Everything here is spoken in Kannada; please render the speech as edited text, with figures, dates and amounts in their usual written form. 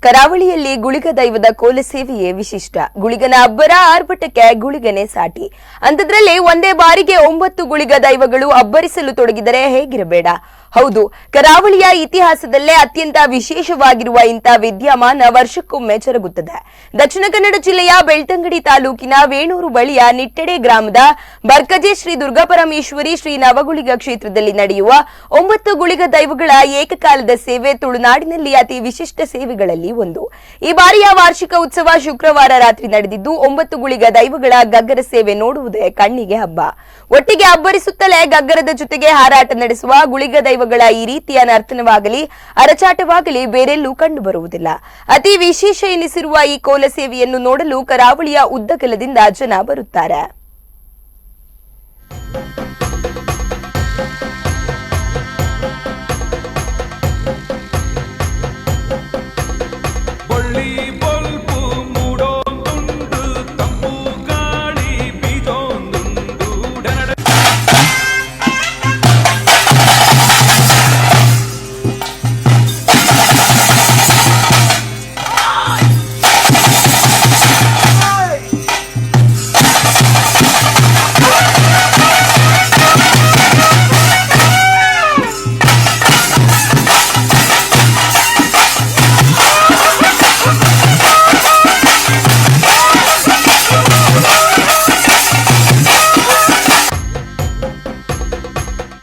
ಕರಾವಳಿಯಲ್ಲಿ ಗುಳಿಗ ದೈವದ ಕೋಲ ಸೇವೆಯೇ ವಿಶಿಷ್ಟ. ಗುಳಿಗನ ಅಬ್ಬರ ಆರ್ಭಟಕ್ಕೆ ಗುಳಿಗನೇ ಸಾಟಿ. ಅಂಥದ್ರಲ್ಲಿ ಒಂದೇ ಬಾರಿಗೆ 9 ಗುಳಿಗ ದೈವಗಳು ಅಬ್ಬರಿಸಲು ತೊಡಗಿದರೆ ಹೇಗಿರಬೇಡ. ಹೌದು, ಕರಾವಳಿಯ ಇತಿಹಾಸದಲ್ಲೇ ಅತ್ಯಂತ ವಿಶೇಷವಾಗಿರುವ ಇಂಥ ವಿದ್ಯಮಾನ ವರ್ಷಕ್ಕೊಮ್ಮೆ ಜರುಗುತ್ತದೆ. ದಕ್ಷಿಣ ಕನ್ನಡ ಜಿಲ್ಲೆಯ ಬೆಳ್ತಂಗಡಿ ತಾಲೂಕಿನ ವೇಣೂರು ಬಳಿಯ ನಿಟ್ಟೆಡೆ ಗ್ರಾಮದ ಬರ್ಕಜೆ ಶ್ರೀ ದುರ್ಗಾಪರಮೇಶ್ವರಿ ಶ್ರೀ ನವಗುಳಿಗ ಕ್ಷೇತ್ರದಲ್ಲಿ ನಡೆಯುವ 9 ಗುಳಿಗ ದೈವಗಳ ಏಕಕಾಲದ ಸೇವೆ ತುಳುನಾಡಿನಲ್ಲಿ ಅತಿ ವಿಶಿಷ್ಟ ಸೇವೆಗಳಲ್ಲಿ ಒಂದು. ಈ ಬಾರಿಯ ವಾರ್ಷಿಕ ಉತ್ಸವ ಶುಕ್ರವಾರ ರಾತ್ರಿ ನಡೆದಿದ್ದು 9 ಗುಳಿಗ ದೈವಗಳ ಗಗ್ಗರ ಸೇವೆ ನೋಡುವುದೇ ಕಣ್ಣಿಗೆ ಹಬ್ಬ. ಒಟ್ಟಿಗೆ ಅಬ್ಬರಿಸುತ್ತಲೇ ಗಗ್ಗರದ ಜೊತೆಗೆ ಹಾರಾಟ ನಡೆಸುವ ಗುಳಿಗ ದೈವಗಳ ಈ ರೀತಿಯ ನರ್ತನವಾಗಲಿ ಅರಚಾಟವಾಗಲಿ ಬೇರೆಲ್ಲೂ ಕಂಡುಬರುವುದಿಲ್ಲ. ಅತಿ ವಿಶೇಷ ಎನಿಸಿರುವ ಈ ಕೋಲ ಸೇವೆಯನ್ನು ನೋಡಲು ಕರಾವಳಿಯ ಉದ್ದಗಲದಿಂದ ಜನ ಬರುತ್ತಾರೆ.